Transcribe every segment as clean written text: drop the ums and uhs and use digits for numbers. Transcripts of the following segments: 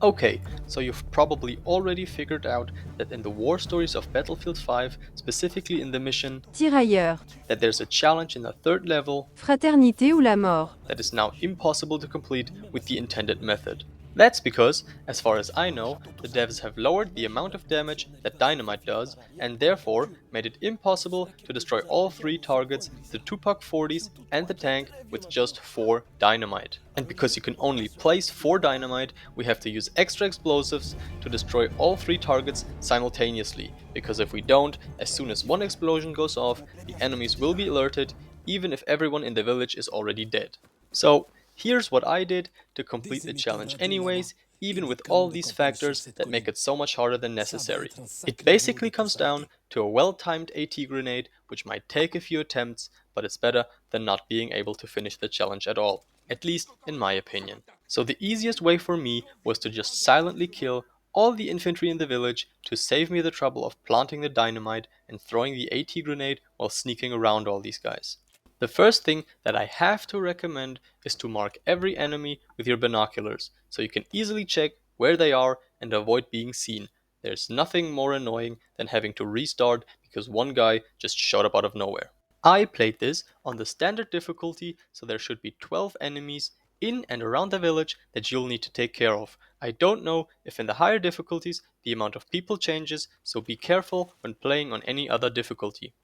Okay, so you've probably already figured out that in the war stories of Battlefield V, specifically in the mission, Tirailleur, that there's a challenge in the third level Fraternité ou la mort. that is now impossible to complete with the intended method. That's because, as far as I know, the devs have lowered the amount of damage that dynamite does and therefore made it impossible to destroy all three targets, the 2 Pak 40s and the tank, with just 4 dynamite. And because you can only place 4 dynamite, we have to use extra explosives to destroy all 3 targets simultaneously, because if we don't, as soon as one explosion goes off, the enemies will be alerted, even if everyone in the village is already dead. So here's what I did to complete the challenge anyways, even with all these factors that make it so much harder than necessary. It basically comes down to a well-timed AT grenade, which might take a few attempts, but it's better than not being able to finish the challenge at all, at least in my opinion. So the easiest way for me was to just silently kill all the infantry in the village to save me the trouble of planting the dynamite and throwing the AT grenade while sneaking around all these guys. The first thing that I have to recommend is to mark every enemy with your binoculars, so you can easily check where they are and avoid being seen. There's nothing more annoying than having to restart because one guy just showed up out of nowhere. I played this on the standard difficulty, so there should be 12 enemies in and around the village that you'll need to take care of. I don't know if in the higher difficulties the amount of people changes, so be careful when playing on any other difficulty.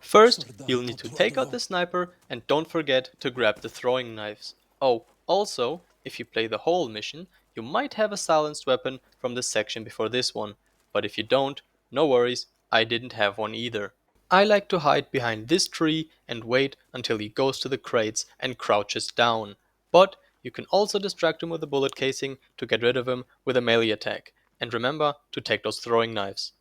First, you'll need to take out the sniper and don't forget to grab the throwing knives. Oh, also, if you play the whole mission, you might have a silenced weapon from the section before this one, but if you don't, no worries, I didn't have one either. I like to hide behind this tree and wait until he goes to the crates and crouches down, but you can also distract him with a bullet casing to get rid of him with a melee attack, and remember to take those throwing knives.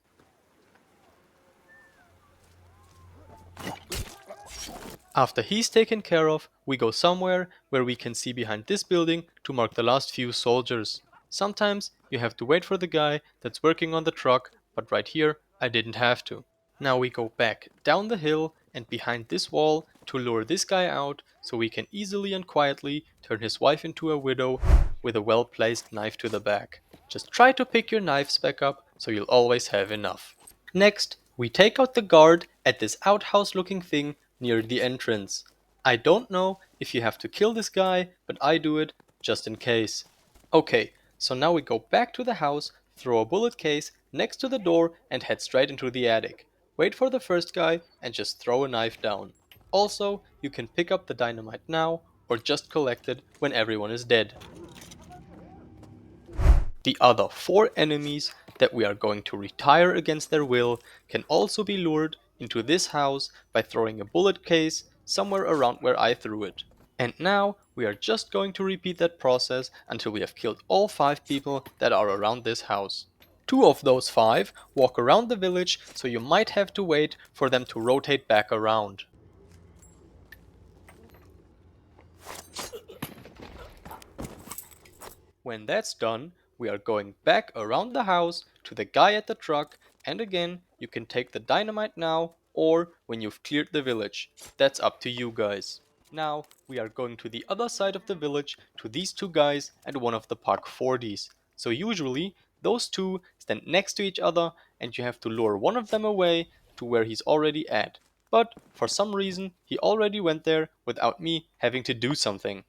After he's taken care of, we go somewhere where we can see behind this building to mark the last few soldiers. Sometimes you have to wait for the guy that's working on the truck, but right here I didn't have to. Now we go back down the hill and behind this wall to lure this guy out so we can easily and quietly turn his wife into a widow with a well placed knife to the back. Just try to pick your knives back up so you'll always have enough. Next, we take out the guard at this outhouse looking thing near the entrance. I don't know if you have to kill this guy, but I do it just in case. Okay, so now we go back to the house, throw a bullet case next to the door and head straight into the attic. Wait for the first guy and just throw a knife down. Also, you can pick up the dynamite now or just collect it when everyone is dead. The other 4 enemies that we are going to retire against their will can also be lured into this house by throwing a bullet case somewhere around where I threw it. And now we are just going to repeat that process until we have killed all 5 people that are around this house. 2 of those 5 walk around the village, so you might have to wait for them to rotate back around. When that's done, we are going back around the house to the guy at the truck, and again, you can take the dynamite now or when you've cleared the village. That's up to you guys. Now, we are going to the other side of the village to these 2 guys and one of the Pak 40s. So usually, those 2 stand next to each other and you have to lure one of them away to where he's already at. But for some reason, he already went there without me having to do something.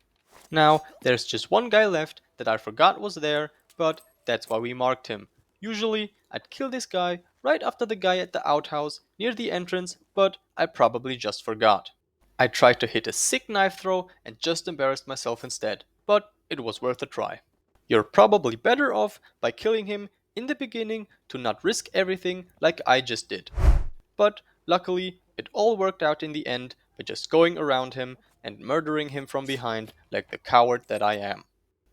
Now, there's just one guy left that I forgot was there, but that's why we marked him. Usually, I'd kill this guy right after the guy at the outhouse near the entrance, but I probably just forgot. I tried to hit a sick knife throw and just embarrassed myself instead, but it was worth a try. You're probably better off by killing him in the beginning to not risk everything like I just did. But luckily, it all worked out in the end by just going around him and murdering him from behind like the coward that I am.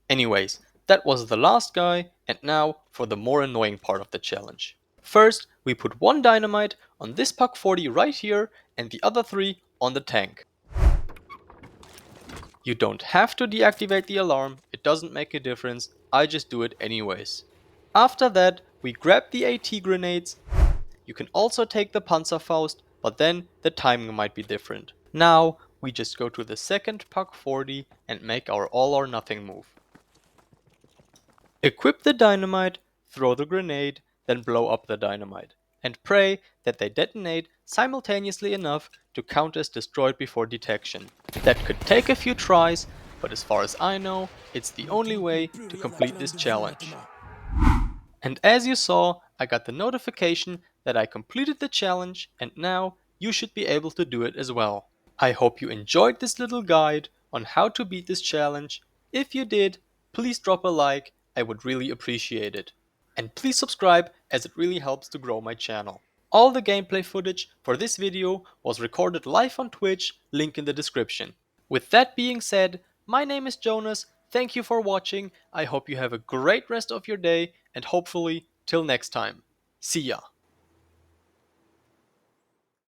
Anyways, that was the last guy, and now for the more annoying part of the challenge. First, we put one dynamite on this Pak 40 right here and the other 3 on the tank. You don't have to deactivate the alarm, it doesn't make a difference, I just do it anyways. After that, we grab the AT grenades. You can also take the Panzerfaust, but then the timing might be different. Now, we just go to the second Pak 40 and make our all or nothing move. Equip the dynamite, throw the grenade, then blow up the dynamite, and pray that they detonate simultaneously enough to count as destroyed before detection. That could take a few tries, but as far as I know, it's the only way to complete this challenge. And as you saw, I got the notification that I completed the challenge, and now you should be able to do it as well. I hope you enjoyed this little guide on how to beat this challenge. If you did, please drop a like, I would really appreciate it. And please subscribe as it really helps to grow my channel. All the gameplay footage for this video was recorded live on Twitch, link in the description. With that being said, my name is Jonas, thank you for watching, I hope you have a great rest of your day, and hopefully till next time. See ya!